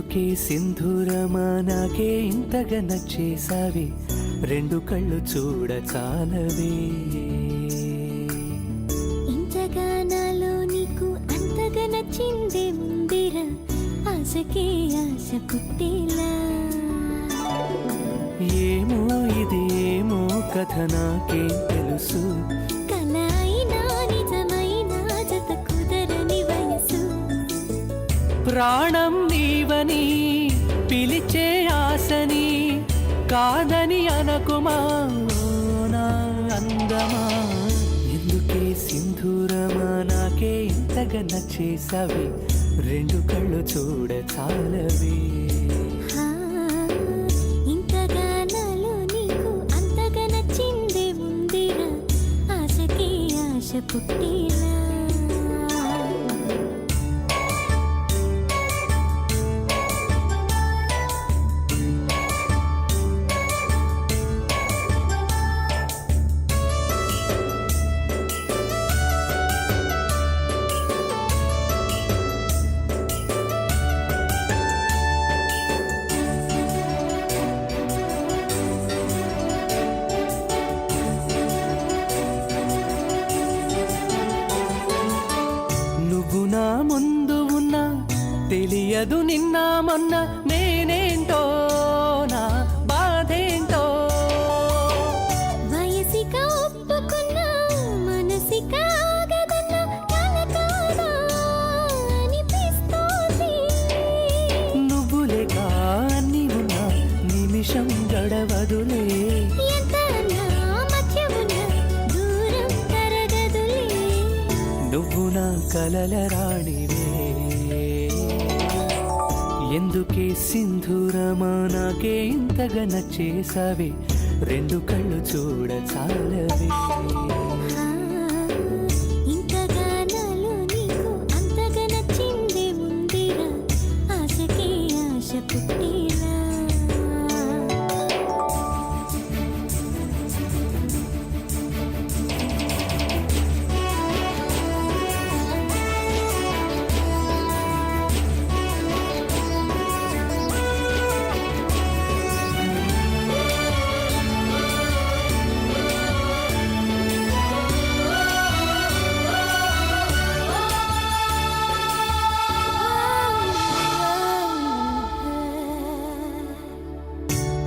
ఎందుకే సింధూరమా నాకే ఇంతగా నచ్చేసావి రెండు కళ్ళు చూడ చాలవే ఇంతగా నాలో నీకు అంతగా నచ్చిందే ముందిరా ఆశకే ఆశ పుట్టేలా ఏమో ఇది ఏమో కథ నాకేం తెలుసు కల అయినా నిజమైనా జత కుదరని వయసు ప్రాణం నీవని పిలిచే ఆశని కాదని అనకుమా నా అందమా ఎందుకే సింధూరమా నాకే ఇంతగా నచ్చేసావి రెండు కళ్ళు చూడ చాలవే హా, ఇంతగా నాలో నీకు అంతగా నచ్చిందే ముందిరా ఆశకే ఆశ పుట్టేలా నువ్వు నా ముందు ఉన్నా తెలియదు నిన్న మొన్న నేనేంటో నా బాధేంటో వయసిక ఒప్పుకున్నా మనసిక ఆగదన్నా కలకాదా అనిపిస్తోంది నువ్వు లేక అన్ని ఉన్నా నిమిషం గడవదులే ఎంత అన్నా మధ్య ఉన్న దూరం తరగదులే నువ్వు నా కలల రాణివే ఎందుకే సింధూరమా నాకే ఇంతగా నచ్చేసావి రెండు కళ్ళు చూడ చాలవే హా, ఇంతగా నాలో నీకు అంతగా నచ్చిందే ముందిరా ఆశకే ఆశ పుట్టేలా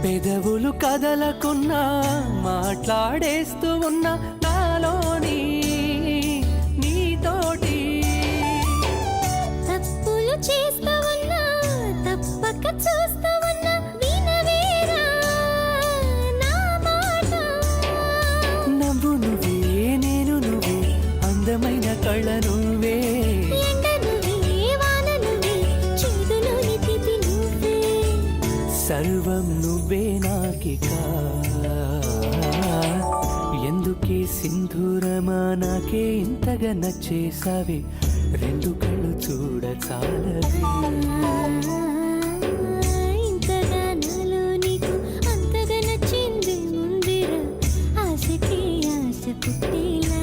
పెదవులు కదలకున్నా మాట్లాడేస్తూ ఉన్నా నాలోని నీతోటి తప్పులు చేస్తూ ఉన్నా తప్పక చూస్తూ ఉన్నా వినవేరా నా మాట నవ్వు నువ్వే నేను నువ్వే అందమైన కళ్ళ నువ్వే ఎండ నువ్వే వాన నువ్వే చేదులోని తిథి నువ్వే సర్వం నువ్వే నాకిక ఎందుకే సింధూరమా నాకే ఇంతగా నచ్చేసావి రెండు కళ్ళు చూడ చాలవే ఇంతగా నాలో నీకు అంతగా నచ్చింది ముందిరా ఆశకే ఆశ పుట్టేలా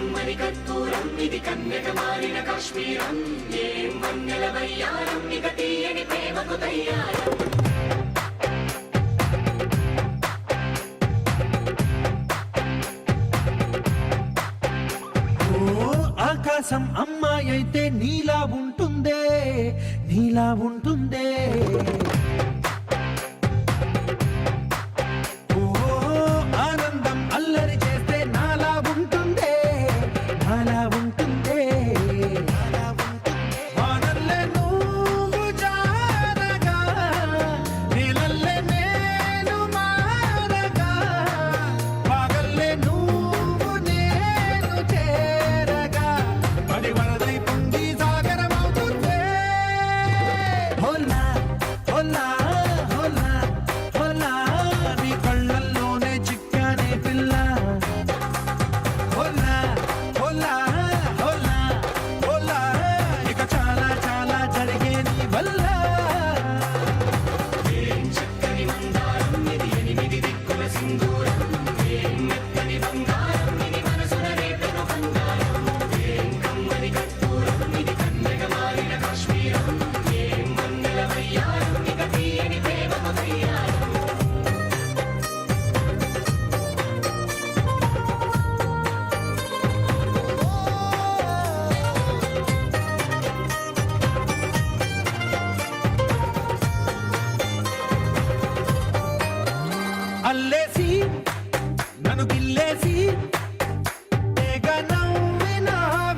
కమ్మని కర్పూరం ఇది కన్యక మారిన కాశ్మీరం ఏం వన్నెల వయ్యారం ఇక తీయని ప్రేమకు తయ్యారం ఆకాశం అమ్మాయి అయితే నీలా ఉంటుందే నీలా ఉంటుందే ఓ ఆనందం అల్లరి చేస్తే నాలా ఉంటుందే నాలా ఉంటుందే వానల్లే నువ్వు జారగా నీలల్లే నేను మారగా పగల్లే నువ్వు నేను చేరగా పడి వరదై పొంగి సాగరమవుతుందే హోలా హోలా హోలా హోలా నీ కళ్ళల్లోనే చిక్కానే పిల్ల హోలా హోలా హోలా హోలా ఇక చాలా చాలా జరిగే నీ వల్ల ఏం చక్కని మందారం ఇది ఎనిమిది దిక్కుల సింధూరం ఏం మెత్తని బంగారం ఇది మనసున రేపెను బంగారం ఏం కమ్మని కర్పూరం ఇది కన్యక మారిన కాశ్మీరం ఏం వన్నెల వయ్యారం ఇక తీయని ప్రేమకు తయ్యారం అల్లేసి నన్ను గిల్లేసి తెగ నవ్విన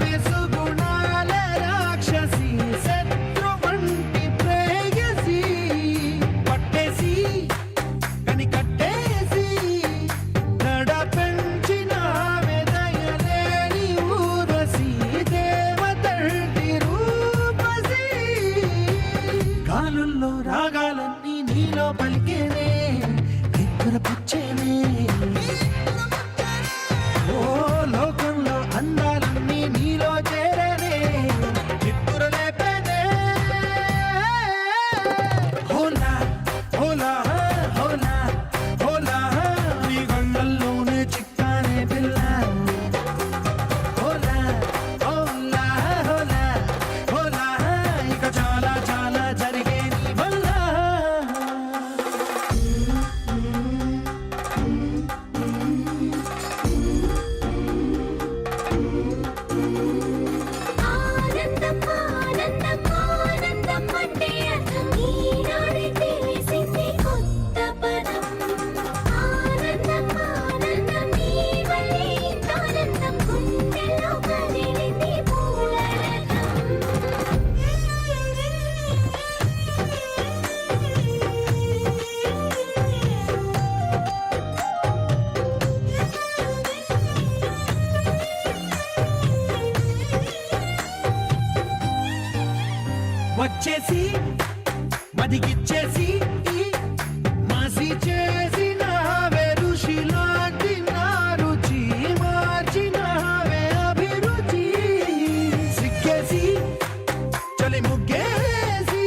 వెసుగుణాల రాక్షసి శత్రు వంటి ప్రేయసి పట్టేసి కని కట్టేసి గడ పెంచిన వెదయలేని ఊరసి దేవతంటి రూపసి గాలుల్లో రాగాలన్నీ నీలో పలికేనే నిద్రపుచ్చేనే ఓ లోకంలో అందాలన్నీ నీలో చేరనే నిద్రలేపేనే హోలా హోలా హోలా హోలా నీ గంగల్లోనే చిక్కానే పిల్ల హోలా హోలా హోలా హోలా ఇక చాలా చాలా జరిగే నీ వల్ల ఆనందం ఆనందం ఆనందం అంటే అర్థం ఈనాడే తెలిసింది కొత్త పదం ఆనందం ఆనందం నీ వల్లే ఇంత ఆనందం గుండెల్లో కదిలింది పూల వచ్చేసి మదిగిచ్చేసి మాసి చేసిన ఋషిలాంటి నా రుచి మార్చినవే అభిరుచి సిగ్గేసి చలి ముగ్గేసి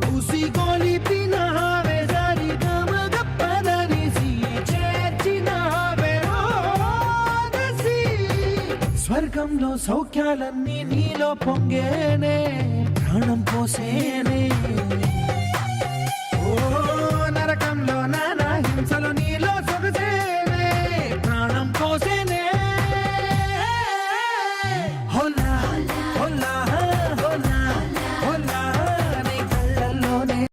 పూసి గొలిపినవే సరి గమగప్పదనిసి చేర్చినవే ఓదసి స్వర్గంలో సౌఖ్యాలన్నీ నీలో పొంగేనే ప్రాణం పోసేనే